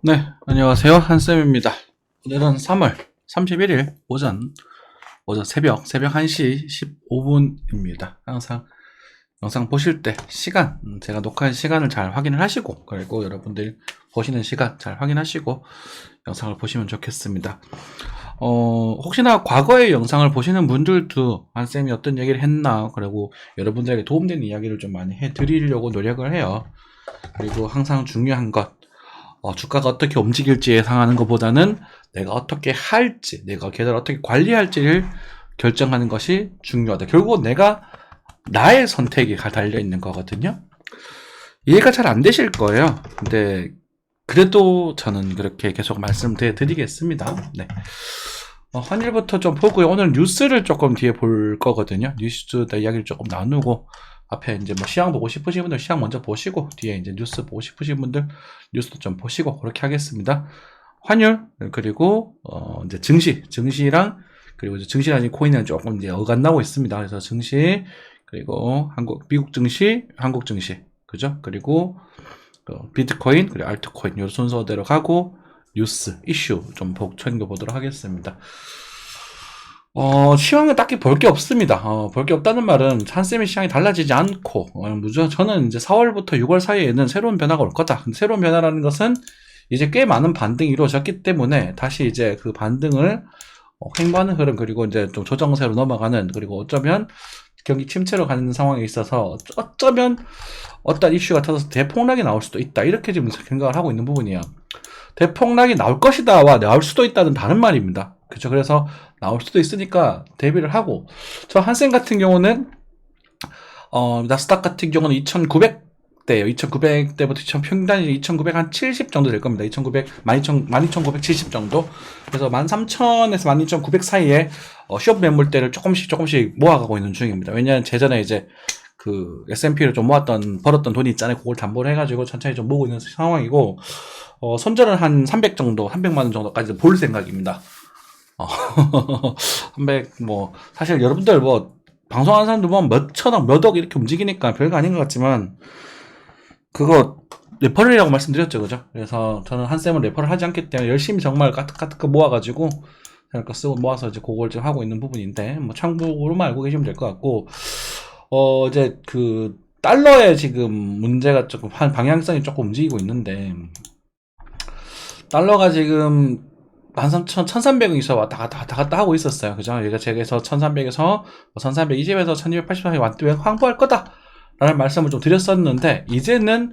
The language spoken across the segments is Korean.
네, 안녕하세요. 한쌤입니다. 오늘은 3월 31일 오전 새벽 1시 15분입니다. 항상 영상 보실 때 시간, 제가 녹화한 시간을 잘 확인을 하시고, 그리고 여러분들 보시는 시간 잘 확인하시고 영상을 보시면 좋겠습니다. 혹시나 과거의 영상을 보시는 분들도 한쌤이 어떤 얘기를 했나, 그리고 여러분들에게 도움되는 이야기를 좀 많이 해드리려고 노력을 해요. 그리고 항상 중요한 것, 주가가 어떻게 움직일지 예상하는 것보다는 내가 어떻게 할지, 내가 계좌를 어떻게 관리할지를 결정하는 것이 중요하다. 결국 내가 나의 선택이 달려 있는 거거든요. 이해가 잘 안 되실 거예요. 근데 그래도 저는 그렇게 계속 말씀드리겠습니다. 네. 환율부터 좀 보고요. 오늘 뉴스를 조금 뒤에 볼 거거든요. 뉴스 이야기를 조금 나누고, 앞에 이제 뭐 시황 보고 싶으신 분들 시황 먼저 보시고, 뒤에 이제 뉴스 보고 싶으신 분들 뉴스도 좀 보시고, 그렇게 하겠습니다. 환율, 그리고 이제 증시랑, 그리고 이제 증시라는 코인은 조금 이제 어긋나고 있습니다. 그래서 증시, 그리고 미국 증시, 한국 증시, 그죠? 그리고 비트코인, 그리고 알트코인, 요 순서대로 가고, 뉴스, 이슈 좀 챙겨보도록 하겠습니다. 시황은 딱히 볼 게 없습니다. 볼 게 없다는 말은 한쌤의 시황이 달라지지 않고, 저는 이제 4월부터 6월 사이에는 새로운 변화가 올 거다. 새로운 변화라는 것은 이제 꽤 많은 반등이 이루어졌기 때문에 다시 이제 그 반등을 횡보하는 흐름, 그리고 이제 좀 조정세로 넘어가는, 그리고 어쩌면 경기 침체로 가는 상황에 있어서 어쩌면 어떤 이슈가 터져서 대폭락이 나올 수도 있다. 이렇게 지금 생각을 하고 있는 부분이야. 대폭락이 나올 것이다와 나올 수도 있다는 다른 말입니다. 그렇죠. 그래서 나올 수도 있으니까 대비를 하고, 저 한센 같은 경우는 나스닥 같은 경우는 2,900대예요. 2,900대부터 평단이 2,970 정도 될 겁니다. 12,970 정도. 그래서 13,000에서 12,900 사이에 숏 매물대를 조금씩 모아가고 있는 중입니다. 왜냐하면 재전에 이제 그 S&P를 좀 벌었던 돈이 있잖아요. 그걸 담보를 해가지고 천천히 좀 모으고 있는 상황이고, 손절은 한 300 정도, 300만 원 정도까지 볼 생각입니다. 300, 사실 여러분들 방송하는 사람들 보면 몇 천억, 몇 억 이렇게 움직이니까 별거 아닌 것 같지만, 그거, 레퍼럴이라고 말씀드렸죠, 그죠? 그래서 저는 한쌤은 레퍼럴 하지 않기 때문에 열심히 정말 까뜩까뜩 모아가지고, 그러니까 쓰고 모아서 이제 그걸 좀 하고 있는 부분인데, 참고로만 알고 계시면 될 것 같고, 이제 그, 달러의 지금 문제가 조금, 방향성이 조금 움직이고 있는데, 달러가 지금 13,300원에서 왔다 갔다 하고 있었어요. 그죠? 제가 1300에서 1300 이 집에서 1280원에 왔더니 황보할 거다 라는 말씀을 좀 드렸었는데, 이제는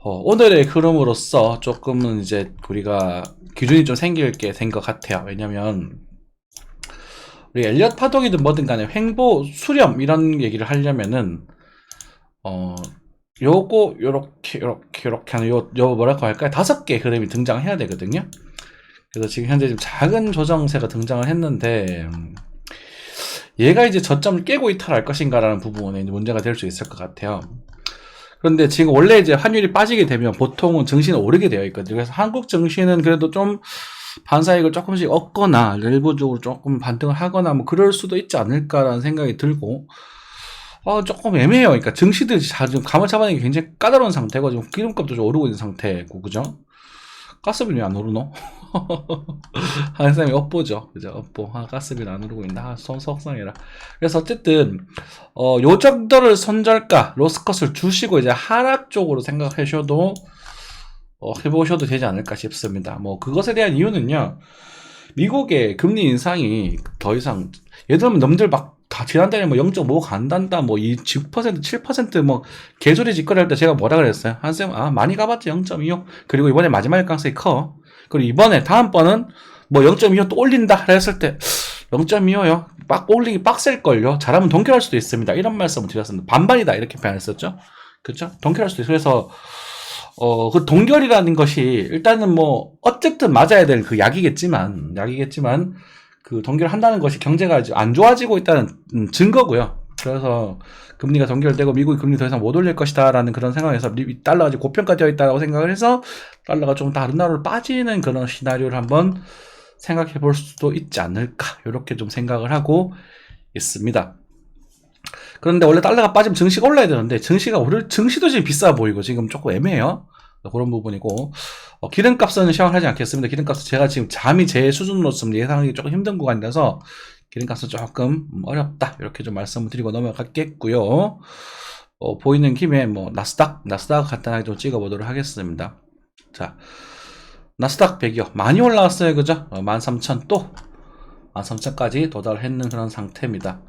오늘의 흐름으로서 조금은 이제 우리가 기준이 좀 생길 게 된 것 같아요. 왜냐면 우리 엘리엇 파동이든 뭐든 간에 횡보, 수렴 이런 얘기를 하려면은 요렇게 하는 뭐랄까 할까요? 5개의 흐름이 등장해야 되거든요. 그래서 지금 현재 좀 작은 조정세가 등장을 했는데, 얘가 이제 저점을 깨고 이탈할 것인가라는 부분에 이제 문제가 될 수 있을 것 같아요. 그런데 지금 원래 이제 환율이 빠지게 되면 보통은 증시는 오르게 되어 있거든요. 그래서 한국 증시는 그래도 좀 반사익을 조금씩 얻거나 일부적으로 조금 반등을 하거나 뭐 그럴 수도 있지 않을까라는 생각이 들고, 조금 애매해요. 그러니까 증시들이 지금 감을 잡아내기 굉장히 까다로운 상태고, 지금 기름값도 좀 오르고 있는 상태고, 그죠? 가스비는 왜 안 오르노? 한쌤이 업보죠. 그죠? 업보. 가스비는 안 오르고 있나? 속상해라. 그래서 어쨌든, 요 정도를 손절가, 로스컷을 주시고 이제 하락 쪽으로 생각하셔도, 해보셔도 되지 않을까 싶습니다. 그것에 대한 이유는요, 미국의 금리 인상이 더 이상, 예를 들면 넘들 다 지난달에 0.5 간단다, 10%, 7%, 개소리 짓거리 할 때 제가 뭐라 그랬어요? 한쌤, 많이 가봤자 0.25. 그리고 이번에 마지막일 가능성이 커. 그리고 이번에, 다음번은 0.25 또 올린다 했을 때, 0.25요? 올리기 빡셀걸요? 잘하면 동결할 수도 있습니다. 이런 말씀을 드렸습니다. 반반이다. 이렇게 표현했었죠? 그쵸? 동결할 수도 있어요. 그래서, 그 동결이라는 것이, 일단은 어쨌든 맞아야 될 그 약이겠지만, 그 동결한다는 것이 경제가 안 좋아지고 있다는 증거고요. 그래서 금리가 동결되고 미국이 금리 더 이상 못 올릴 것이다라는 그런 상황에서 달러가 지금 고평가되어 있다고 생각을 해서 달러가 좀 다른 나라로 빠지는 그런 시나리오를 한번 생각해 볼 수도 있지 않을까, 이렇게 좀 생각을 하고 있습니다. 그런데 원래 달러가 빠지면 증시가 올라야 되는데, 증시도 지금 비싸 보이고 지금 조금 애매해요. 그런 부분이고, 기름값은 시황하지 않겠습니다. 기름값은 제가 지금 잠이 제 수준으로서는 예상하기 조금 힘든 구간이라서 기름값은 조금 어렵다 이렇게 좀 말씀을 드리고 넘어가겠고요. 보이는 김에 뭐 나스닥 간단하게 좀 찍어보도록 하겠습니다. 자, 나스닥 100이요. 많이 올라왔어요, 그죠? 13,000 또 13,000까지 도달했는 그런 상태입니다.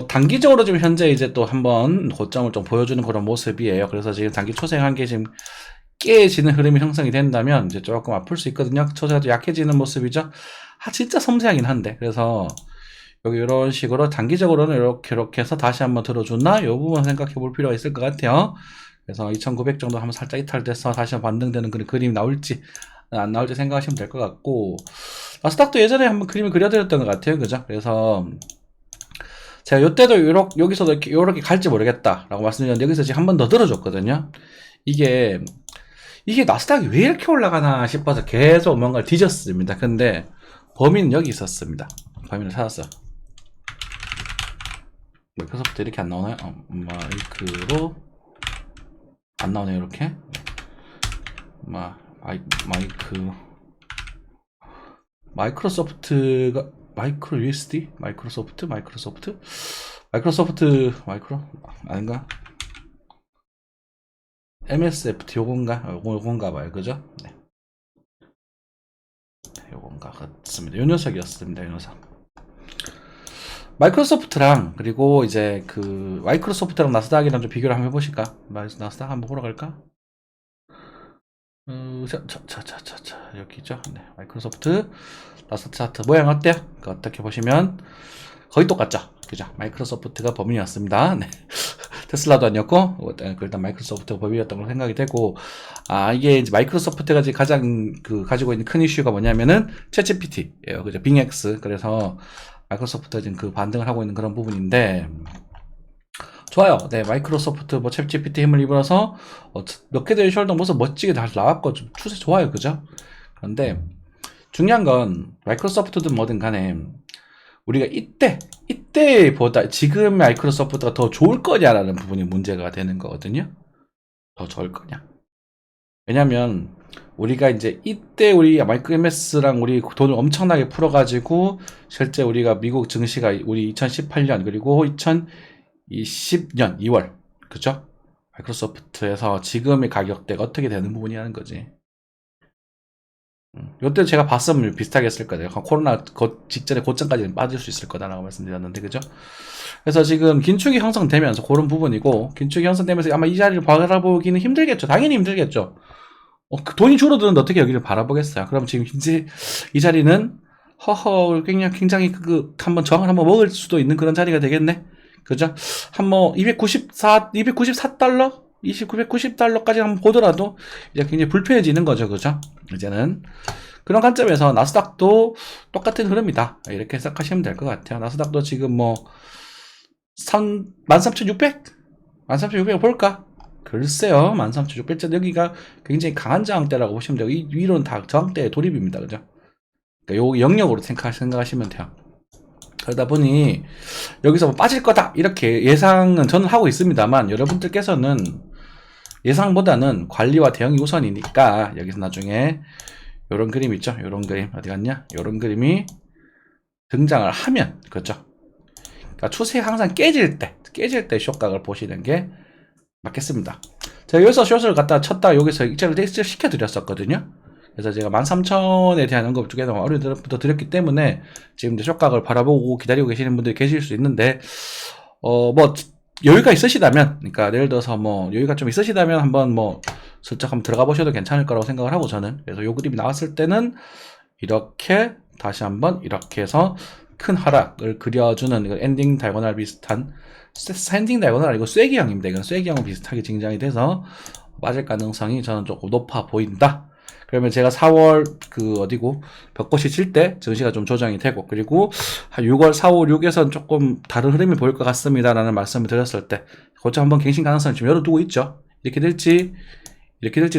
단기적으로 지금 현재 이제 또 한번 고점을 좀 보여주는 그런 모습이에요. 그래서 지금 단기 초생한 게 지금 깨지는 흐름이 형성이 된다면 이제 조금 아플 수 있거든요. 초세가 좀 약해지는 모습이죠. 진짜 섬세하긴 한데. 그래서 여기 이런 식으로 단기적으로는 이렇게 해서 다시 한번 들어줬나? 이 부분 생각해 볼 필요가 있을 것 같아요. 그래서 2,900 정도 한번 살짝 이탈돼서 다시 한번 반등되는 그런 그림이 나올지 안 나올지 생각하시면 될 것 같고, 나스닥도 예전에 한번 그림을 그려드렸던 것 같아요. 그죠? 그래서 제가 이때도 여기서도 이렇게 갈지 모르겠다 라고 말씀드렸는데, 여기서 지금 한 번 더 들어줬거든요. 이게 나스닥이 왜 이렇게 올라가나 싶어서 계속 뭔가를 뒤졌습니다. 근데 범위는 여기 있었습니다. 범위를 찾았어. 마이크로소프트 이렇게 안 나오나요? 마이크로 안 나오네요. 이렇게 마이크로소프트가 마이크로 USD? 마이크로 아닌가? MSFT 요건가 봐요. 그죠? 네. 요건가 같습니다. 요 녀석이었습니다. 요 녀석. 마이크로소프트랑, 그리고 이제 마이크로소프트랑 나스닥이랑 좀 비교를 한번 해보실까? 나스닥 한번 보러 갈까? 여기죠. 네. 마이크로소프트 나스닥 차트 모양 어때요? 어떻게 보시면 거의 똑같죠? 그죠? 마이크로소프트가 범인이었습니다. 네. 테슬라도 아니었고, 일단 마이크로소프트가 범인이었던 걸로 생각이 되고, 이게 이제 마이크로소프트가 지금 가장 가지고 있는 큰 이슈가 뭐냐면은 챗GPT예요. 그죠? 빙X. 그래서 마이크로소프트가 지금 반등을 하고 있는 그런 부분인데, 좋아요. 네, 마이크로소프트 챗GPT 힘을 입어서 몇 개 대의 숄더 모습 멋지게 잘 나왔고 좀 추세 좋아요. 그죠? 그런데 중요한 건 마이크로소프트든 뭐든 간에 우리가 이때보다 지금 마이크로소프트가 더 좋을 거냐라는 부분이 문제가 되는 거거든요. 더 좋을 거냐. 왜냐면 우리가 이제 이때 우리 마이크로 MS랑 우리 돈을 엄청나게 풀어가지고 실제 우리가 미국 증시가 우리 2018년 그리고 2020년 2월 그죠? 마이크로소프트에서 지금의 가격대가 어떻게 되는 부분이라는 거지. 이때 제가 봤으면 비슷하게 했을 거예요. 코로나 직전에 고점까지는 빠질 수 있을 거다라고 말씀드렸는데, 그죠? 그래서 지금 긴축이 형성되면서 그런 부분이고, 긴축이 형성되면서 아마 이 자리를 바라보기는 힘들겠죠. 당연히 힘들겠죠. 돈이 줄어드는데 어떻게 여기를 바라보겠어요? 그럼 지금 이제 이 자리는 굉장히 한번 저항을 한번 먹을 수도 있는 그런 자리가 되겠네. 그죠? 294달러? 990달러까지 한번 보더라도 이제 굉장히 불편해지는 거죠. 그죠? 이제는. 그런 관점에서 나스닥도 똑같은 흐름이다. 이렇게 생각하시면 될 것 같아요. 나스닥도 지금 13,600? 13,600 볼까? 글쎄요. 13,600짜 여기가 굉장히 강한 저항대라고 보시면 되고, 이 위로는 다 저항대의 돌입입니다. 그죠? 그러니까 요 영역으로 생각하시면 돼요. 그러다 보니 여기서 빠질 거다 이렇게 예상은 저는 하고 있습니다만, 여러분들께서는 예상보다는 관리와 대응이 우선이니까 여기서 나중에 요런 그림 있죠? 요런 그림 어디 갔냐? 요런 그림이 등장을 하면, 그렇죠? 그러니까 추세가 항상 깨질 때 숏각을 보시는 게 맞겠습니다. 제가 여기서 숏을 갖다 쳤다 여기서 익절을 시켜드렸었거든요. 그래서 제가 13,000에 대한 언급 쪽에서 어려부터 드렸기 때문에 지금 이제 숏각을 바라보고 기다리고 계시는 분들이 계실 수 있는데, 여유가 있으시다면, 그러니까 예를 들어서 여유가 좀 있으시다면 한번 슬쩍 한번 들어가 보셔도 괜찮을 거라고 생각을 하고, 저는. 그래서 요 그림이 나왔을 때는 이렇게 다시 한번 이렇게 해서 큰 하락을 그려주는 엔딩 다이고널 비슷한, 스탠딩 다이고널 아니고 쐐기형입니다. 이건 쐐기형은 비슷하게 진장이 돼서 빠질 가능성이 저는 조금 높아 보인다. 그러면 제가 4월 벽꽃이 칠 때 증시가 좀 조정이 되고, 그리고 한 6월 4, 5, 6에서는 조금 다른 흐름이 보일 것 같습니다라는 말씀을 드렸을 때 고점 한번 갱신 가능성을 지금 열어두고 있죠. 이렇게 될지는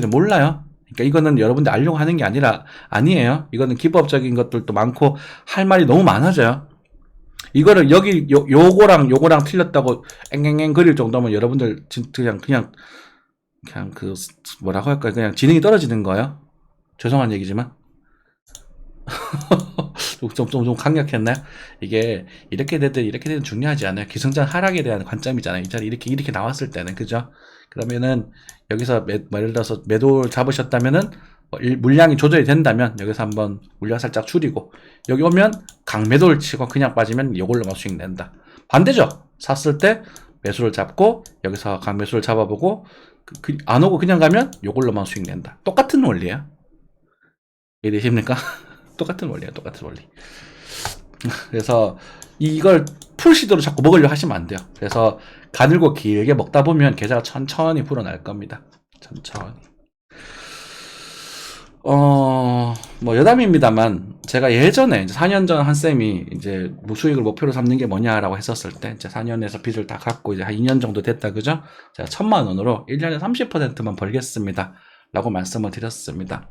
몰라요. 그러니까 이거는 여러분들 알려고 하는 게 아니에요. 이거는 기법적인 것들도 많고 할 말이 너무 많아져요. 이거를 요거랑 틀렸다고 앵앵앵 그릴 정도면 여러분들 그냥 그냥 뭐라고 할까요? 그냥 지능이 떨어지는 거예요. 죄송한 얘기지만. 좀 강력했나요? 이게 이렇게 되든 중요하지 않아요. 기승전 하락에 대한 관점이잖아요. 이 자리 이렇게 나왔을 때는, 그죠? 그러면은 여기서 예를 들어서 매도 잡으셨다면은 물량이 조절이 된다면 여기서 한번 물량 살짝 줄이고 여기 오면 강매도를 치고 그냥 빠지면 이걸로만 수익 낸다. 반대죠. 샀을 때 매수를 잡고 여기서 강매수를 잡아보고 안 오고 그냥 가면 이걸로만 수익 낸다. 똑같은 원리야. 이해되십니까? 똑같은 원리야, 똑같은 원리. 그래서 이걸 풀 시도로 자꾸 먹으려 하시면 안 돼요. 그래서 가늘고 길게 먹다 보면 계좌가 천천히 불어날 겁니다. 천천히. 뭐 여담입니다만 제가 예전에 이제 4년 전 한 쌤이 이제 무수익을 목표로 삼는 게 뭐냐라고 했었을 때 이제 4년에서 빚을 다 갚고 이제 한 2년 정도 됐다, 그죠? 제가 1,000만 원으로 1년에 30%만 벌겠습니다 라고 말씀을 드렸습니다.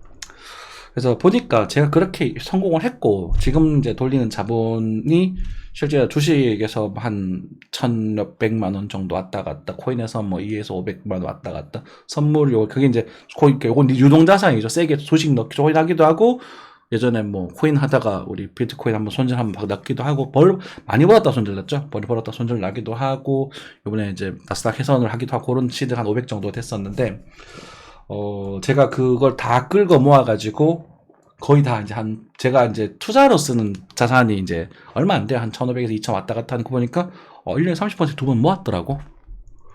그래서 보니까 제가 그렇게 성공을 했고 지금 이제 돌리는 자본이 실제 주식에서 한 1,몇백만 원 정도 왔다 갔다, 코인에서 뭐 2에서 500만 원 왔다 갔다, 선물 그게 이제 요건 유동자산이죠. 세게 소식 넣기 조인하기도 하고, 예전에 뭐 코인 하다가 우리 비트코인 한번 손절 한번 났기도 하고, 많이 벌었다 손절 났죠. 벌었다 손절 나기도 하고, 요번에 이제 나스닥 해선을 하기도 하고, 그런 시드 한 500 정도 됐었는데, 제가 그걸 다 끌고 모아가지고, 거의 다 이제 제가 이제 투자로 쓰는 자산이 이제 얼마 안 돼요. 한 1,500에서 2,000 왔다 갔다 하는 거 보니까, 1년에 30% 두 번 모았더라고.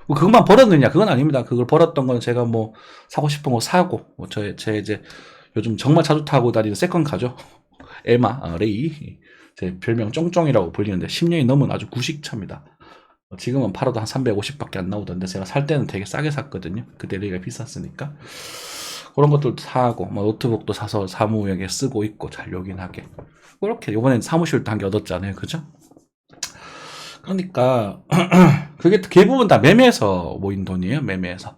그것만 벌었느냐? 그건 아닙니다. 그걸 벌었던 건 제가 뭐, 사고 싶은 거 사고, 뭐, 제 이제, 요즘 정말 자주 타고 다니는 세컨카죠. 에마, 레이. 제 별명 쫑쫑이라고 불리는데, 10년이 넘은 아주 구식차입니다. 지금은 팔아도 한 350밖에 안 나오던데, 제가 살 때는 되게 싸게 샀거든요. 그때 레이가 비쌌으니까. 그런 것들도 사고, 뭐 노트북도 사서 사무용에 쓰고 있고, 잘 요긴하게. 그렇게, 요번엔 사무실도 한 개 얻었잖아요. 그죠? 그러니까, 그게 대부분 다 매매에서 모인 돈이에요. 매매에서.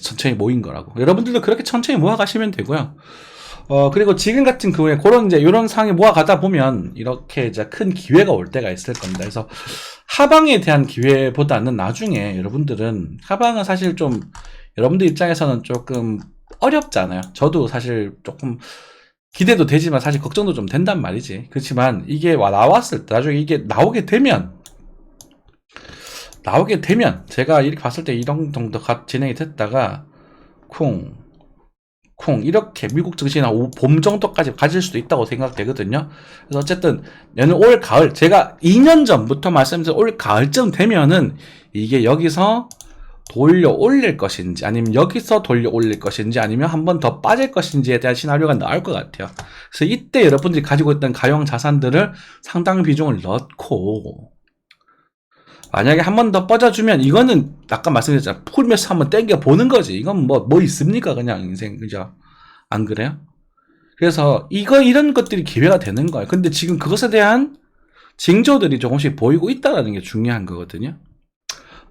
천천히 모인 거라고. 여러분들도 그렇게 천천히 모아가시면 되고요. 그리고 지금 같은 경우에 그런 이제 이런 상황에 모아가다 보면 이렇게 이제 큰 기회가 올 때가 있을 겁니다. 그래서 하방에 대한 기회보다는 나중에 여러분들은, 하방은 사실 좀 여러분들 입장에서는 조금 어렵잖아요. 저도 사실 조금 기대도 되지만 사실 걱정도 좀 된단 말이지. 그렇지만 이게 나왔을 때, 나중에 이게 나오게 되면 제가 이렇게 봤을 때 이런 정도 진행이 됐다가 쿵 이렇게 미국 증시나 봄 정도까지 가질 수도 있다고 생각되거든요. 그래서 어쨌든 얘는 올 가을, 제가 2년 전부터 말씀드린 올 가을쯤 되면은 이게 여기서 돌려 올릴 것인지, 아니면 여기서 돌려 올릴 것인지, 아니면 한 번 더 빠질 것인지에 대한 시나리오가 나올 것 같아요. 그래서 이때 여러분들이 가지고 있던 가용 자산들을 상당 비중을 넣고, 만약에 한 번 더 빠져주면 이거는 아까 말씀드렸잖아요. 풀면서 한번 땡겨 보는 거지. 이건 뭐 있습니까? 그냥 인생, 그죠? 안 그래요? 그래서 이런 것들이 기회가 되는 거예요. 근데 지금 그것에 대한 징조들이 조금씩 보이고 있다는 게 중요한 거거든요.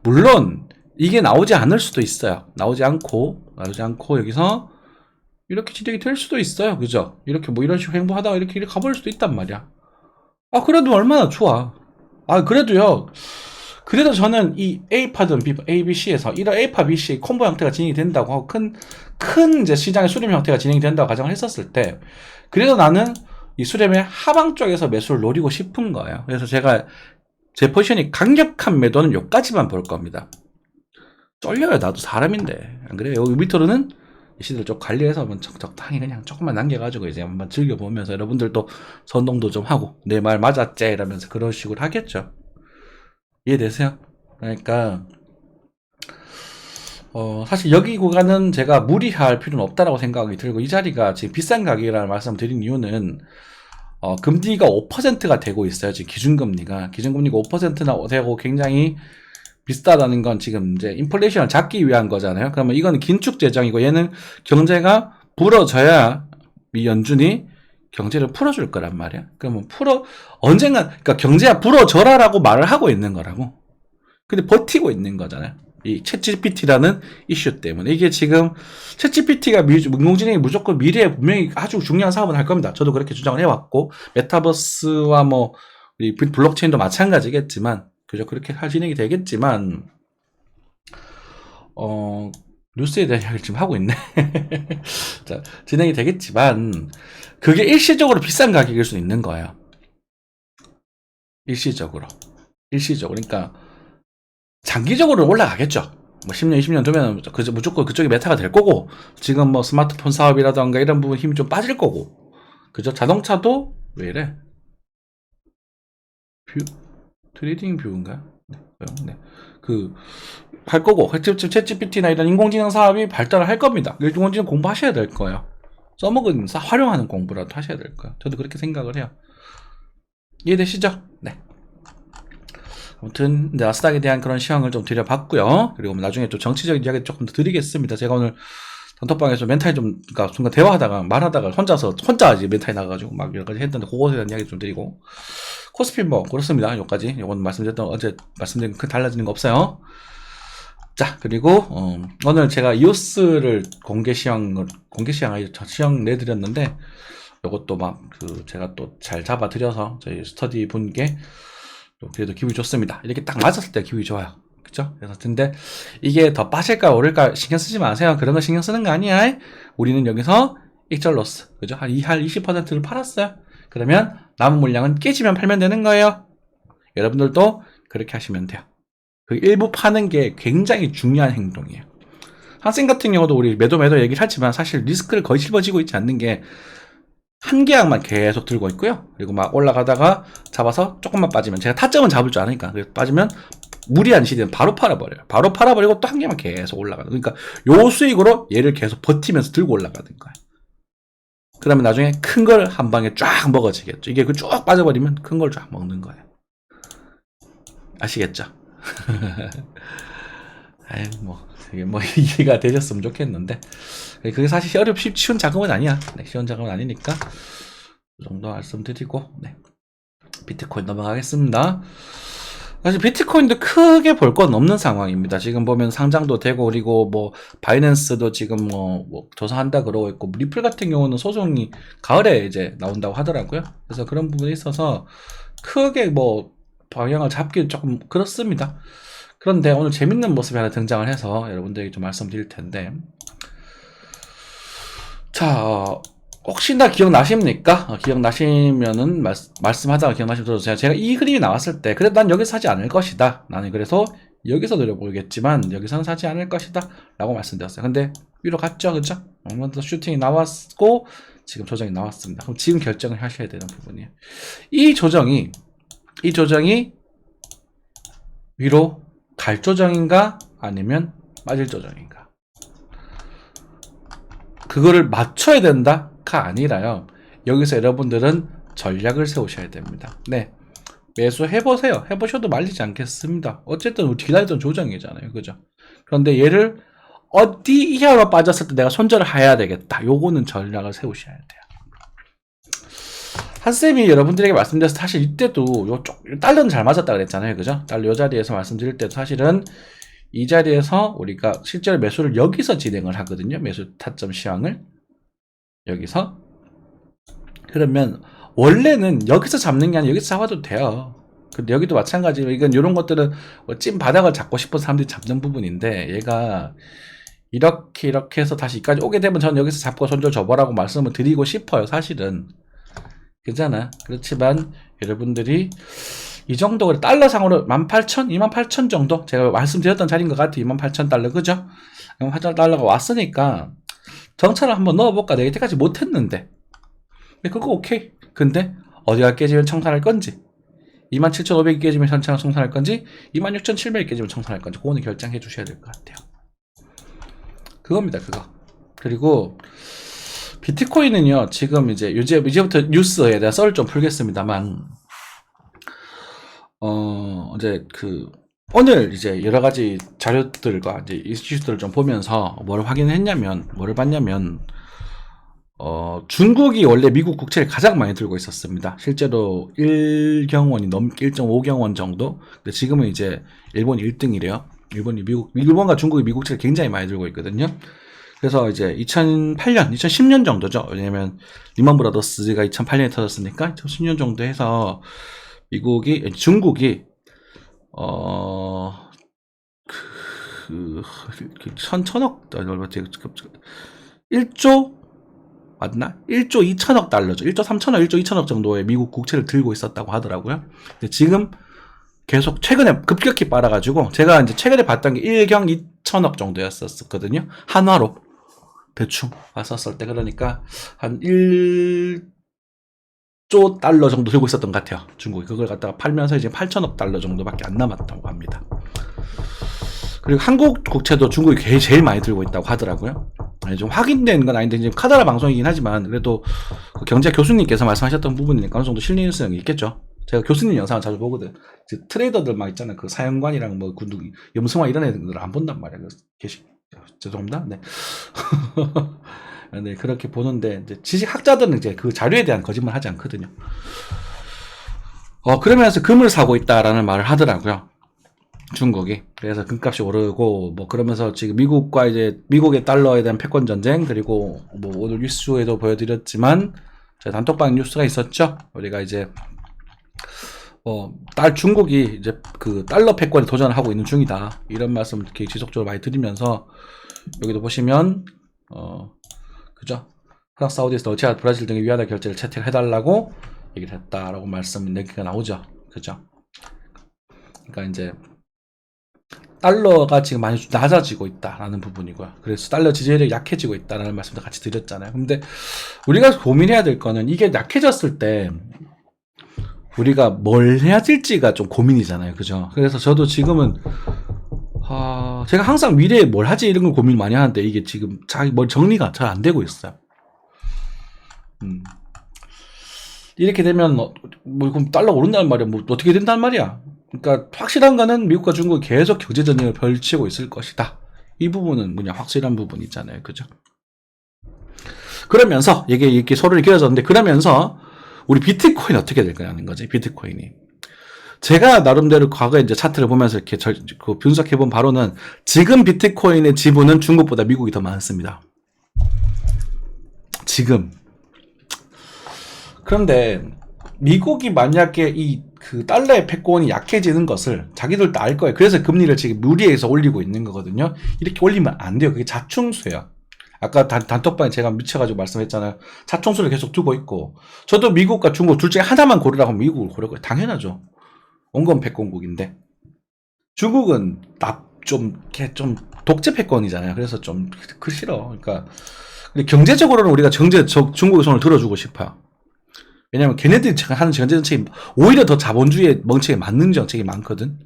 물론 이게 나오지 않을 수도 있어요. 나오지 않고 여기서 이렇게 진행이 될 수도 있어요. 그죠? 이렇게 뭐 이런 식으로 행보하다가 이렇게 가버릴 수도 있단 말이야. 그래도 얼마나 좋아. 그래도 저는 이 A파든 A, B, C에서 이런 A파, B, C 콤보 형태가 진행이 된다고 하고 큰 이제 시장의 수렴 형태가 진행이 된다고 가정을 했었을 때, 그래도 나는 이 수렴의 하방 쪽에서 매수를 노리고 싶은 거예요. 그래서 제가 제 포지션이 강력한 매도는 여기까지만 볼 겁니다. 쫄려요. 나도 사람인데. 안 그래요? 여기 밑으로는 이 시대를 좀 관리해서 한번 적당히 그냥 조금만 남겨가지고 이제 한번 즐겨보면서 여러분들도 선동도 좀 하고 내 말 맞았지? 이러면서 그런 식으로 하겠죠. 이해되세요? 그러니까 사실 여기 구간은 제가 무리할 필요는 없다라고 생각이 들고, 이 자리가 지금 비싼 가격이라는 말씀 드린 이유는 금리가 5%가 되고 있어요. 지금 기준금리가 5%나 되고 굉장히 비싸다는 건 지금 이제 인플레이션을 잡기 위한 거잖아요. 그러면 이건 긴축 재정이고, 얘는 경제가 불어져야 미 연준이 경제를 풀어줄 거란 말이야. 그러면 언젠가, 그러니까 경제가 불어져라라고 말을 하고 있는 거라고. 근데 버티고 있는 거잖아요. 이 챗GPT라는 이슈 때문에. 이게 지금 챗GPT가 인공지능이 무조건 미래에 분명히 아주 중요한 사업을 할 겁니다. 저도 그렇게 주장을 해왔고, 메타버스와 뭐 우리 블록체인도 마찬가지겠지만, 그죠? 그렇게 진행이 되겠지만, 뉴스에 대한 이야기를 지금 하고 있네. 자, 진행이 되겠지만 그게 일시적으로 비싼 가격일 수 있는 거예요. 일시적으로. 그러니까 장기적으로 올라가겠죠. 뭐 10년, 20년 되면 무조건 그쪽이 메타가 될 거고, 지금 뭐 스마트폰 사업이라던가 이런 부분 힘이 좀 빠질 거고, 그죠? 자동차도 왜 이래? 트레이딩 뷰인가? 네. 할 거고, 지금 챗GPT나 이런 인공지능 사업이 발달을 할 겁니다. 인공지능 공부하셔야 될 거예요. 써먹은, 활용하는 공부라도 하셔야 될 거예요. 저도 그렇게 생각을 해요. 이해되시죠? 네. 아무튼 나스닥에 대한 그런 시황을 좀 드려봤고요. 그리고 나중에 또 정치적인 이야기 조금 더 드리겠습니다. 제가 오늘 단톡방에서 멘탈이 좀, 그러니까 순간 대화하다가 말하다가 혼자 이제 멘탈이 나가가지고 막 여러 가지 했는데 그것에 대한 이야기 좀 드리고, 코스피 뭐 그렇습니다. 여기까지. 요건 어제 말씀드린 그 달라지는 거 없어요. 자, 그리고 오늘 제가 이오스를 공개 시황 내드렸는데, 요것도 막 제가 또 잘 잡아드려서 저희 스터디 분께 그래도 기분이 좋습니다. 이렇게 딱 맞았을 때 기분이 좋아요. 그쵸? 그래서 근데 이게 더 빠질까 오를까 신경 쓰지 마세요. 그런 거 신경 쓰는 거 아니야. 우리는 여기서 익절 로스, 그죠? 한 20%를 팔았어요. 그러면 남은 물량은 깨지면 팔면 되는 거예요. 여러분들도 그렇게 하시면 돼요. 그 일부 파는 게 굉장히 중요한 행동이에요. 한쌤 같은 경우도 우리 매도 얘기를 하지만 사실 리스크를 거의 짊어지고 있지 않는 게 한 계약만 계속 들고 있고요. 그리고 막 올라가다가 잡아서 조금만 빠지면, 제가 타점은 잡을 줄 아니까, 빠지면 무리한 시대는 바로 팔아버려요. 바로 팔아버리고 또 한 개만 계속 올라가는. 그러니까 요 수익으로 얘를 계속 버티면서 들고 올라가는 거예요. 그러면 나중에 큰 걸 한 방에 쫙 먹어지겠죠. 이게 쭉 빠져버리면 큰 걸 쫙 먹는 거예요. 아시겠죠? 아유, 이게 이해가 되셨으면 좋겠는데, 그게 사실 쉬운 작업은 아니야. 네, 쉬운 작업은 아니니까 그 정도 말씀드리고, 네, 비트코인 넘어가겠습니다. 사실 비트코인도 크게 볼 건 없는 상황입니다. 지금 보면 상장도 되고, 그리고 뭐 바이낸스도 지금 뭐 조사한다 그러고 있고, 리플 같은 경우는 소송이 가을에 이제 나온다고 하더라고요. 그래서 그런 부분에 있어서 크게 뭐 방향을 잡기 조금 그렇습니다. 그런데 오늘 재밌는 모습이 하나 등장을 해서 여러분들에게 좀 말씀드릴 텐데, 자, 혹시나 기억나십니까? 기억나시면은 말씀하다가 기억나시면 들어주세요. 제가 이 그림이 나왔을 때, 그래도 난 여기서 사지 않을 것이다. 나는 그래서 여기서 노려보겠지만 여기서는 사지 않을 것이다 라고 말씀드렸어요. 근데 위로 갔죠, 그죠? 먼저 슈팅이 나왔고 지금 조정이 나왔습니다. 그럼 지금 결정을 하셔야 되는 부분이에요. 이 조정이 위로 갈 조정인가 아니면 빠질 조정인가, 그거를 맞춰야 된다가 아니라요, 여기서 여러분들은 전략을 세우셔야 됩니다. 네, 매수해보세요. 해보셔도 말리지 않겠습니다. 어쨌든 기다리던 조정이잖아요, 그죠? 그런데 얘를 어디 이하로 빠졌을 때 내가 손절을 해야 되겠다, 요거는 전략을 세우셔야 돼요. 한쌤이 여러분들에게 말씀드려서 사실 이때도 달러는 잘 맞았다 그랬잖아요, 그죠? 달러 요 자리에서 말씀드릴 때도 사실은 이 자리에서 우리가 실제로 매수를 여기서 진행을 하거든요. 매수 타점 시황을 여기서. 그러면 원래는 여기서 잡는 게 아니라 여기서 잡아도 돼요. 근데 여기도 마찬가지로 이건 이런 것들은 찐 바닥을 잡고 싶은 사람들이 잡는 부분인데, 얘가 이렇게 해서 다시 여기까지 오게 되면 저는 여기서 잡고 손절 줘보라고 말씀을 드리고 싶어요, 사실은. 그잖아. 그렇지만 여러분들이 이 정도 달러상으로 18,000, 28,000 정도, 제가 말씀드렸던 자리인 것 같아요. 28,000달러, 그죠? 28,000달러가 왔으니까 정찰을 한번 넣어볼까. 내가 이때까지 못했는데 그거 오케이. 근데 어디가 깨지면 청산할 건지, 27,500이 깨지면 청산할 건지, 26,700이 깨지면 청산할 건지, 그거는 결정해 주셔야 될 것 같아요. 그겁니다, 그거. 그리고 비트코인은요, 지금 이제부터 뉴스에 대한 썰을 좀 풀겠습니다만, 오늘 이제 여러 가지 자료들과 이제 이슈들을 좀 보면서 뭐를 봤냐면, 중국이 원래 미국 국채를 가장 많이 들고 있었습니다. 실제로 1경원이 넘게 1.5경원 정도. 근데 지금은 이제 일본이 1등이래요. 일본과 중국이 미국채를 굉장히 많이 들고 있거든요. 그래서 이제 2010년 정도죠. 왜냐면 리먼 브라더스가 2008년에 터졌으니까 2010년 정도 해서 중국이 천억, 1조? 맞나? 1조 2천억 달러죠. 1조 3천억, 1조 2천억 정도의 미국 국채를 들고 있었다고 하더라고요. 근데 지금 계속 최근에 급격히 빨아가지고, 제가 이제 최근에 봤던 게 1경 2천억 정도였었거든요. 한화로. 대충 봤었을 때. 그러니까 한 1조 달러 정도 들고 있었던 것 같아요. 중국이. 그걸 갖다가 팔면서 이제 8천억 달러 정도밖에 안 남았다고 합니다. 그리고 한국 국채도 중국이 제일 많이 들고 있다고 하더라고요. 좀 확인된 건 아닌데, 지금 카더라 방송이긴 하지만, 그래도 그 경제 교수님께서 말씀하셨던 부분이니까 어느 정도 신뢰성이 있겠죠. 제가 교수님 영상을 자주 보거든. 트레이더들 막 있잖아요. 그 사연관이랑 뭐 염승화 이런 애들 안 본단 말이야. 죄송합니다. 네. 네, 그렇게 보는데, 이제 지식학자들은 이제 그 자료에 대한 거짓말 하지 않거든요. 그러면서 금을 사고 있다라는 말을 하더라고요. 중국이. 그래서 금값이 오르고, 뭐, 그러면서 지금 미국과 이제, 미국의 달러에 대한 패권 전쟁, 그리고 뭐, 오늘 뉴스에도 보여드렸지만, 단톡방 뉴스가 있었죠? 우리가 이제, 중국이 이제 그 달러 패권에 도전을 하고 있는 중이다. 이런 말씀 이렇게 지속적으로 많이 드리면서, 여기도 보시면, 그죠? 프랑스, 사우디에서 러시아, 브라질 등의 위안화 결제를 채택해달라고 얘기를 했다라고 말씀, 얘기가 나오죠. 그죠? 그러니까 이제, 달러가 지금 많이 낮아지고 있다라는 부분이고요. 그래서 달러 지지율이 약해지고 있다라는 말씀도 같이 드렸잖아요. 근데 우리가 고민해야 될 거는, 이게 약해졌을 때 우리가 뭘 해야 될지가 좀 고민이잖아요. 그죠? 그래서 저도 지금은 제가 항상 미래에 뭘 하지 이런 걸 고민 많이 하는데, 이게 지금 자기 머리 정리가 잘 안 되고 있어요. 이렇게 되면 그럼 달러가 오른다는 말이야. 뭐 어떻게 된다는 말이야. 그러니까 확실한 거는 미국과 중국이 계속 경제 전쟁을 펼치고 있을 것이다. 이 부분은 뭐냐, 확실한 부분 있잖아요. 그죠? 그러면서 이게 이렇게 서로를 길어졌는데, 그러면서 우리 비트코인 어떻게 될 거냐는 거지. 비트코인이. 제가 나름대로 과거에 이제 차트를 보면서 이렇게 분석해본 바로는, 지금 비트코인의 지분은 중국보다 미국이 더 많습니다. 지금. 그런데 미국이 만약에 그 달러의 패권이 약해지는 것을 자기들도 알 거예요. 그래서 금리를 지금 무리해서 올리고 있는 거거든요. 이렇게 올리면 안 돼요. 그게 자충수예요. 아까 단톡방에 제가 미쳐가지고 말씀했잖아요. 자충수를 계속 두고 있고, 저도 미국과 중국 둘 중에 하나만 고르라고 하면 미국을 고를 거예요. 당연하죠. 온건 패권국인데. 중국은 좀 독재 패권이잖아요. 그래서 좀 싫어. 그러니까 경제적으로는 우리가 중국의 손을 들어주고 싶어요. 왜냐면 걔네들이 하는 경제 정책이 오히려 더 자본주의 멍청에 맞는 정책이 많거든.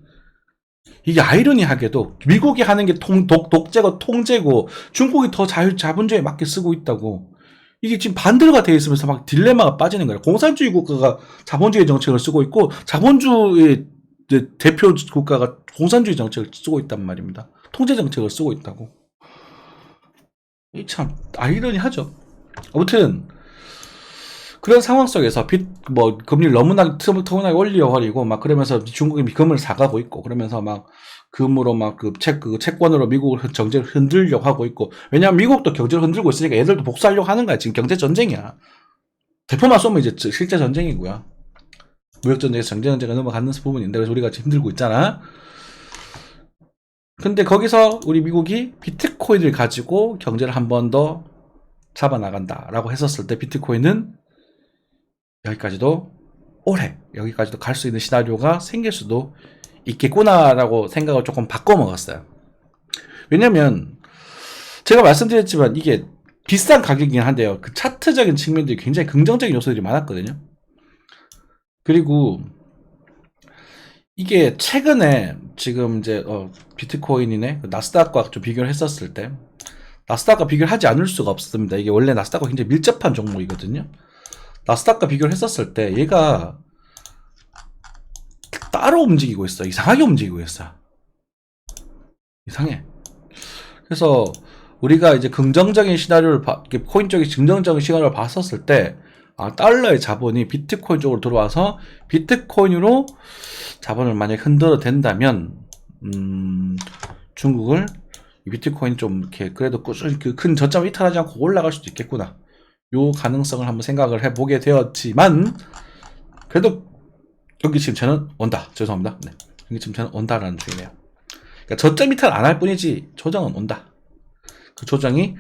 이게 아이러니하게도 미국이 하는 게 독재고 통제고, 중국이 더 자본주의에 맞게 쓰고 있다고. 이게 지금 반대가 돼 있으면서 막 딜레마가 빠지는 거야. 공산주의 국가가 자본주의 정책을 쓰고 있고, 자본주의 대표 국가가 공산주의 정책을 쓰고 있단 말입니다. 통제 정책을 쓰고 있다고. 이 참 아이러니하죠. 아무튼 그런 상황 속에서 금리를 너무나 터무나게 올려버리고, 막 그러면서 중국이 금을 사가고 있고, 그러면서 막 금으로 막 채권으로 미국을 경제를 흔들려고 하고 있고, 왜냐면 미국도 경제를 흔들고 있으니까 얘들도 복수하려고 하는 거야. 지금 경제 전쟁이야. 대포만 쏘면 이제 실제 전쟁이고요. 무역전쟁에서 경제전쟁에 넘어가는 부분인데, 그래서 우리가 지금 힘들고 있잖아. 근데 거기서 우리 미국이 비트코인을 가지고 경제를 한 번 더 잡아나간다라고 했었을 때, 비트코인은 여기까지도 갈 수 있는 시나리오가 생길 수도 있겠구나라고 생각을 조금 바꿔먹었어요. 왜냐면 제가 말씀드렸지만 이게 비싼 가격이긴 한데요. 그 차트적인 측면들이 굉장히 긍정적인 요소들이 많았거든요. 그리고 이게 최근에 지금 이제 비트코인이네 나스닥과 좀 비교를 했었을 때, 나스닥과 비교를 하지 않을 수가 없습니다. 이게 원래 나스닥과 굉장히 밀접한 종목이거든요. 나스닥과 비교를 했었을 때 얘가 따로 움직이고 있어. 이상하게 움직이고 있어. 이상해. 그래서 우리가 이제 긍정적인 시나리오를 코인 쪽의 긍정적인 시나리오를 봤었을 때, 달러의 자본이 비트코인 쪽으로 들어와서 비트코인으로 자본을 만약에 흔들어 된다면, 중국을 비트코인 좀 이렇게 그래도 꾸준히 그 큰 저점을 이탈하지 않고 올라갈 수도 있겠구나. 요 가능성을 한번 생각을 해보게 되었지만, 그래도 여기 지금 저는 온다. 죄송합니다. 네. 여기 지금 저는 온다라는 중이네요. 그러니까 저점 이탈 안 할 뿐이지 조정은 온다. 그 조정이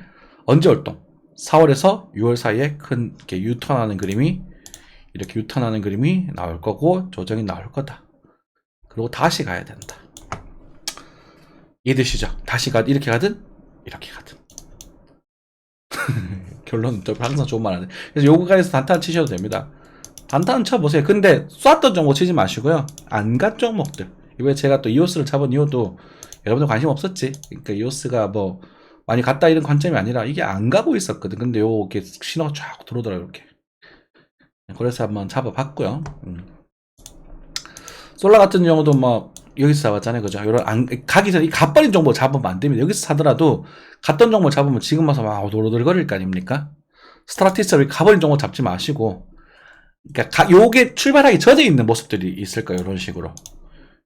언제 월동? 4월에서 6월 사이에 큰 이렇게 유턴하는 그림이 이렇게 유턴하는 그림이 나올 거고 조정이 나올 거다. 그리고 다시 가야 된다. 이해되시죠? 다시 이렇게 가든 이렇게 가든. 결론은 또 항상 좋은 말 하네. 그래서 요거가에서 단타는 치셔도 됩니다. 단타는 쳐보세요. 근데 쐈던 종목 치지 마시고요. 안 간 종목들. 이번에 제가 또 이오스를 잡은 이유도 여러분들 관심 없었지. 그러니까 이오스가 뭐 많이 갔다 이런 관점이 아니라 이게 안 가고 있었거든. 근데 요게 신호가 쫙 들어오더라고요. 이렇게. 그래서 한번 잡아봤고요. 솔라 같은 경우도 뭐 여기서 잡았잖아요. 그죠? 가기 전에 이 갓버린 정보 잡으면 안 됩니다. 여기서 사더라도 갔던 정보 잡으면 지금 와서 막 오돌오돌거릴 거 아닙니까? 스트라티스를 가버린 정보 잡지 마시고, 그러니까 요게 출발하기 전에 있는 모습들이 있을 거예요. 이런 식으로.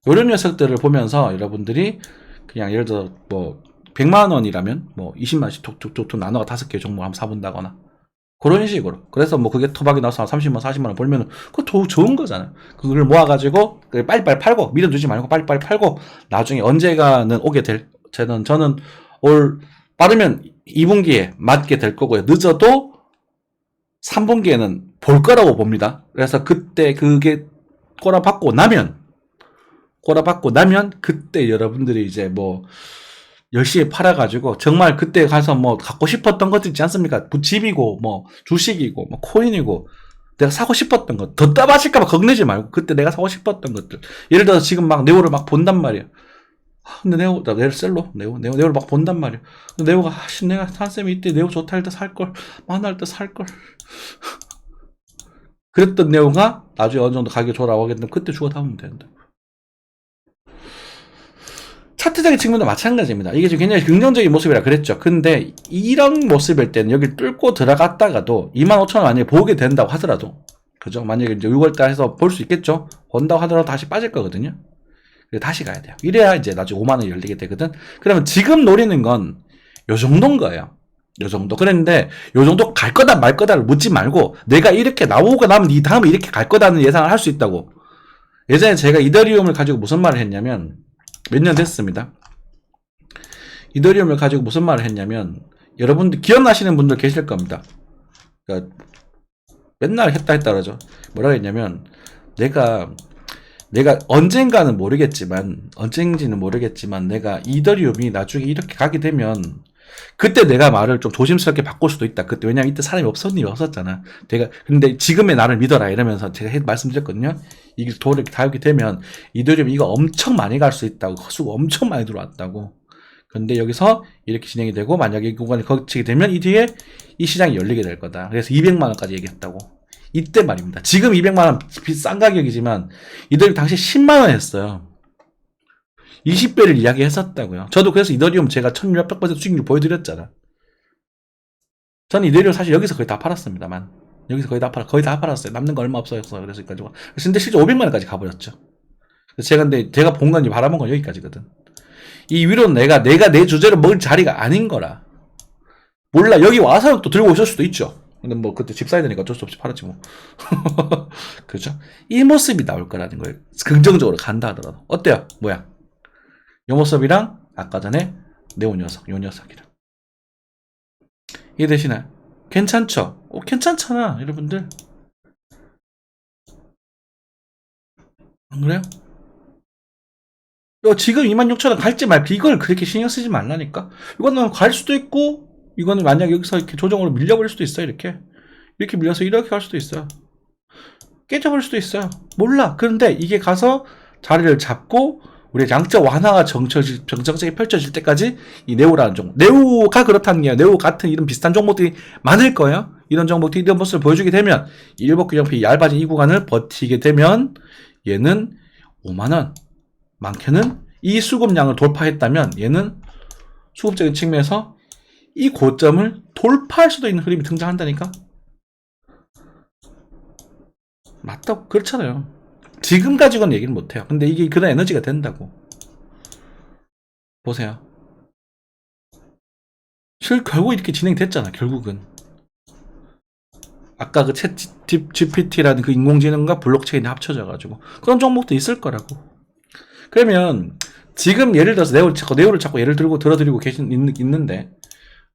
요런 녀석들을 보면서 여러분들이 그냥 예를 들어 뭐 100만 원이라면 뭐 20만원씩 톡톡톡 나눠가 5개 종목 한번 사본다거나 그런 식으로. 그래서 뭐 그게 토박이 나와서 30만 40만 원 벌면은 그거 좋은 거잖아요. 그걸 모아가지고 빨리빨리 팔고 밀어두지 말고 빨리빨리 팔고 나중에 언제가는 오게 될 저는 올 빠르면 2분기에 맞게 될 거고요. 늦어도 3분기에는 볼 거라고 봅니다. 그래서 그때 그게 꼬라박고 나면 그때 여러분들이 이제 뭐 열심히 팔아가지고 정말 그때 가서 뭐 갖고 싶었던 것들 있지 않습니까? 집이고 뭐 주식이고 뭐 코인이고 내가 사고 싶었던 것 더 따마실까봐 겁내지 말고 그때 내가 사고 싶었던 것들 예를 들어서 지금 막 네오를 막 본단 말이야. 근데 네오 셀로 네오를 막 본단 말이야. 근데 네오가 내가 산쌤이 이때 네오 좋다 할 때 살걸 만날 때 살걸 그랬던 네오가 나중에 어느 정도 가격이 돌아오겠는데 그때 죽어 담으면 되는데. 차트적인 측면도 마찬가지입니다. 이게 지금 굉장히 긍정적인 모습이라 그랬죠. 근데 이런 모습일 때는 여기 뚫고 들어갔다가도 25,000원 안에 보게 된다고 하더라도, 그죠? 만약에 이제 6월달 해서 볼 수 있겠죠? 본다고 하더라도 다시 빠질 거거든요. 그래서 다시 가야 돼요. 이래야 이제 나중에 5만원 열리게 되거든. 그러면 지금 노리는 건 요 정도인 거예요. 요 정도. 그랬는데 요 정도 갈 거다 말 거다를 묻지 말고 내가 이렇게 나오고 나면 이 다음에 이렇게 갈 거다는 예상을 할 수 있다고. 예전에 제가 이더리움을 가지고 무슨 말을 했냐면 몇 년 됐습니다. 이더리움을 가지고 무슨 말을 했냐면 여러분들 기억나시는 분들 계실 겁니다. 그러니까 맨날 했다 그러죠. 뭐라고 했냐면 내가 언젠지는 모르겠지만 내가 이더리움이 나중에 이렇게 가게 되면 그때 내가 말을 좀 조심스럽게 바꿀 수도 있다. 그때 왜냐면 이때 사람이 없었잖아. 근데 지금의 나를 믿어라 이러면서 제가 말씀드렸거든요. 이게 도를 다하게 되면 이더리움 이거 엄청 많이 갈 수 있다고. 수가 엄청 많이 들어왔다고. 근데 여기서 이렇게 진행이 되고 만약에 이 구간을 거치게 되면 이 뒤에 이 시장이 열리게 될 거다. 그래서 200만 원까지 얘기했다고. 이때 말입니다. 지금 200만 원 비싼 가격이지만 이더리움 당시 10만 원 했어요. 20배를 이야기했었다고요. 저도 그래서 이더리움 제가 1600% 수익률 보여드렸잖아. 저는 이더리움 사실 여기서 거의 다 팔았습니다만. 여기서 거의 다 팔았어요. 남는 거 얼마 없어서 그래서 가지고. 근데 실제 500만 원까지 가버렸죠. 그래서 제가 본 건지 바라본 건 여기까지거든. 이 위로는 내가 내 주제로 먹을 자리가 아닌 거라. 몰라. 여기 와서 또 들고 오실 수도 있죠. 근데 뭐 그때 집 사야 되니까 어쩔 수 없이 팔았지 뭐. 그렇죠? 이 모습이 나올 거라는 거예요. 긍정적으로 간다 하더라도. 어때요? 뭐야? 요 모습이랑 아까 전에 요 녀석이랑 이해되시나요? 괜찮죠? 괜찮잖아 여러분들. 안 그래요? 지금 26,000원 갈지 말지 이걸 그렇게 신경 쓰지 말라니까. 이거는 갈 수도 있고 이거는 만약 여기서 이렇게 조정으로 밀려버릴 수도 있어요. 이렇게 밀려서 이렇게 갈 수도 있어요. 깨져버릴 수도 있어요. 몰라. 그런데 이게 가서 자리를 잡고 우리 양적 완화가 정적이 펼쳐질 때까지 이 네오라는 종목, 네오가 그렇다는 게 네오 같은 이런 비슷한 종목들이 많을 거예요. 이런 종목들이 이런 모습을 보여주게 되면 일복균형표 얇아진 이 구간을 버티게 되면 얘는 5만원, 많게는 이 수급량을 돌파했다면 얘는 수급적인 측면에서 이 고점을 돌파할 수도 있는 흐름이 등장한다니까. 맞다, 그렇잖아요. 지금 가지고는 얘기를 못해요. 근데 이게 그런 에너지가 된다고. 보세요. 결국 이렇게 진행됐잖아, 결국은. 아까 그 GPT라는 그 인공지능과 블록체인이 합쳐져가지고. 그런 종목도 있을 거라고. 그러면 지금 예를 들어서 네오를 자꾸 예를 들어드리고 있는데,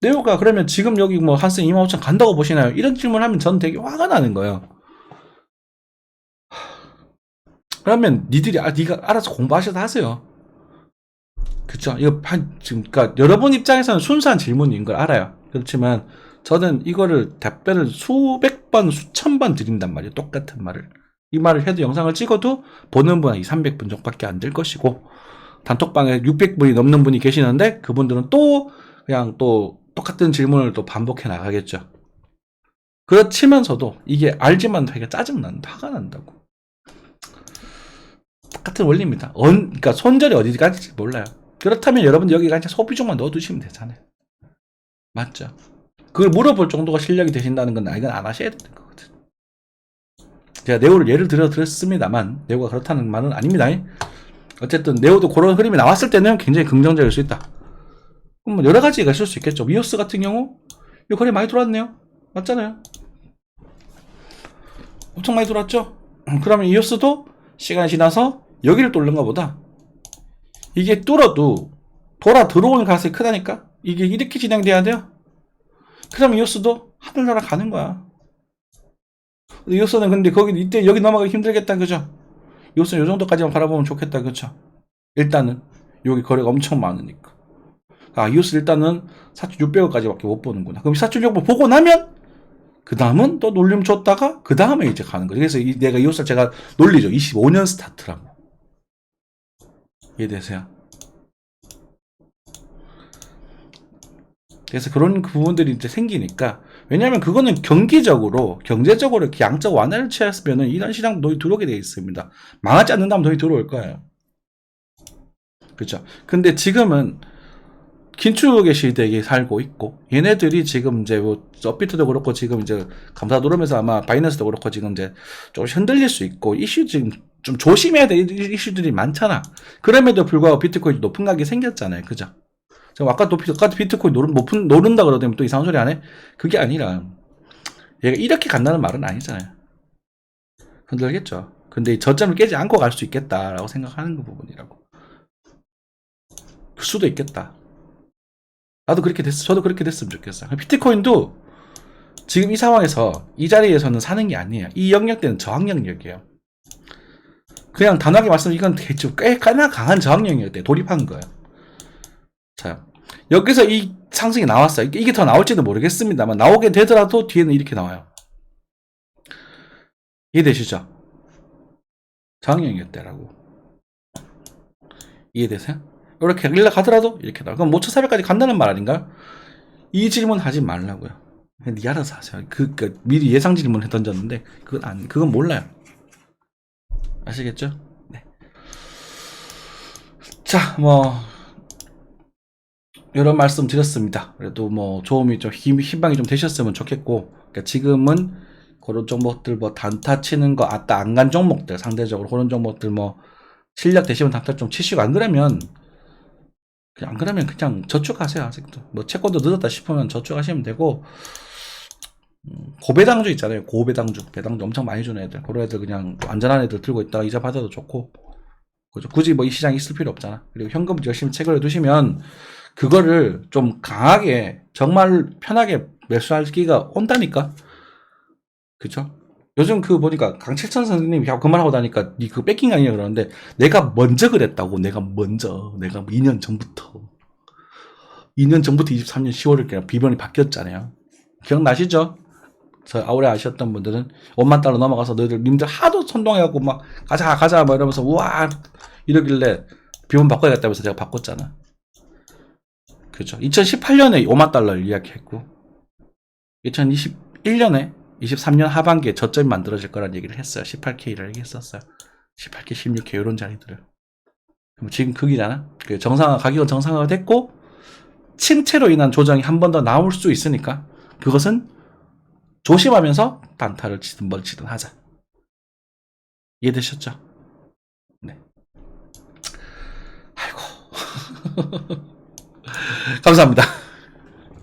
네오가 그러면 지금 여기 뭐 한승 25,000 간다고 보시나요? 이런 질문하면 전 되게 화가 나는 거예요. 그러면 니가 알아서 공부하셔서 하세요. 그쵸? 이거 지금, 그러니까 여러분 입장에서는 순수한 질문인 걸 알아요. 그렇지만 저는 이거를 답변을 수백 번, 수천 번 드린단 말이에요. 똑같은 말을. 이 말을 해도 영상을 찍어도 보는 분은 200~300분 정도밖에 안 될 것이고, 단톡방에 600분이 넘는 분이 계시는데 그분들은 또 그냥 또 똑같은 질문을 또 반복해 나가겠죠. 그렇지만서도 이게 알지만 되게 짜증난다, 화가 난다고. 똑같은 원리입니다. 그러니까 손절이 어디까지 갈지 몰라요. 그렇다면 여러분들 여기 그냥 소비종만 넣어두시면 되잖아요. 맞죠? 그걸 물어볼 정도가 실력이 되신다는 건 이건 안 하셔야 되는 거거든. 제가 네오를 예를 들었습니다만 네오가 그렇다는 말은 아닙니다. 어쨌든 네오도 그런 흐름이 나왔을 때는 굉장히 긍정적일 수 있다. 그럼 뭐 여러 가지가 있을 수 있겠죠. 미오스 같은 경우 이 거래 많이 들어왔네요. 맞잖아요. 엄청 많이 들어왔죠. 그러면 이오스도 시간이 지나서 여기를 뚫는가 보다. 이게 뚫어도 돌아 들어오는 가능성이 크다니까. 이게 이렇게 진행돼야 돼요. 그럼 이오스도 하늘나라 가는 거야. 이오스는 근데 거기 이때 여기 넘어가기 힘들겠다, 그죠? 이오스는 요 정도까지만 바라보면 좋겠다, 그죠? 일단은 여기 거래가 엄청 많으니까. 이오스 일단은 4,600원까지밖에 못 보는구나. 그럼 4,600원 보고 나면 그 다음은 또 놀림 줬다가 그 다음에 이제 가는 거죠. 그래서 내가 이오스를 제가 놀리죠. 25년 스타트라고. 이해되세요? 그래서 그런 부분들이 이제 생기니까, 왜냐하면 그거는 경제적으로 이렇게 양적 완화를 취했으면은 이런 시장 돈이 들어오게 되어 있습니다. 망하지 않는다면 돈이 들어올 거예요. 그렇죠. 근데 지금은 긴축의 시대에 살고 있고, 얘네들이 지금 이제 뭐 업비트도 그렇고 지금 이제 감사 노름에서 아마 바이낸스도 그렇고 지금 이제 좀 흔들릴 수 있고, 이슈 지금 좀 조심해야 될 이슈들이 많잖아. 그럼에도 불구하고 비트코인이 높은 가격이 생겼잖아요. 그죠? 아까 비트코인 노른다 그러더니 또 이상한 소리 안 해? 그게 아니라 얘가 이렇게 간다는 말은 아니잖아요. 흔들겠죠. 근데 저점을 깨지 않고 갈 수 있겠다라고 생각하는 그 부분이라고. 그 수도 있겠다. 저도 그렇게 됐으면 좋겠어요. 비트코인도 지금 이 상황에서 이 자리에서는 사는 게 아니에요. 이 영역대는 저항 영역이에요. 그냥 단호하게 말씀드리면 이건 꽤나 강한 저항 영역대에 돌입한 거예요. 자, 여기서 이 상승이 나왔어요. 이게 더 나올지도 모르겠습니다만 나오게 되더라도 뒤에는 이렇게 나와요. 이해되시죠? 저항형이었대라고. 이해되세요? 이렇게 올라가더라도 이렇게 나와. 그럼 5,400까지 간다는 말 아닌가? 이 질문 하지 말라고요. 니 알아서 하세요. 미리 예상 질문을 던졌는데 그건 몰라요. 아시겠죠? 네. 자, 뭐 이런 말씀 드렸습니다. 그래도 뭐 도움이 좀 희망이 좀 되셨으면 좋겠고, 그러니까 지금은 그런 종목들 뭐 단타 치는 거 안 간 종목들 상대적으로 그런 종목들 뭐 실력 되시면 단타 좀 치시고, 안 그러면 그냥 저축하세요. 아직도 뭐 채권도 늦었다 싶으면 저축하시면 되고, 고배당주 있잖아요. 배당주 엄청 많이 주는 애들, 그런 애들 그냥 안전한 애들 들고 있다가 이자 받아도 좋고, 그죠? 굳이 뭐 이 시장에 있을 필요 없잖아. 그리고 현금 열심히 체결해 두시면 그거를 좀 강하게 정말 편하게 매수하기가 온다니까. 그쵸? 요즘 보니까 강칠천 선생님이 그 말하고 다니까 니 그거 뺏긴 거 아니냐 그러는데, 내가 먼저 그랬다고. 내가 2년 전부터 23년 10월에 그냥 비번이 바뀌었잖아요. 기억나시죠? 오래 아셨던 분들은 $10,000 넘어가서 님들 하도 선동해갖고 막 가자 막 이러면서 우와 이러길래 비번 바꿔야겠다면서 제가 바꿨잖아. 그렇죠. 2018년에 $50,000를 이야기했고 2021년에 23년 하반기에 저점이 만들어질 거란 얘기를 했어요. 18K를 얘기했었어요. 18K, 16K 이런 자리들을. 그럼 지금 거기잖아. 가격은 정상화가 됐고 침체로 인한 조정이 한 번 더 나올 수 있으니까 그것은 조심하면서 단타를 치든 뭘 치든 하자. 이해되셨죠? 네. 아이고. 감사합니다.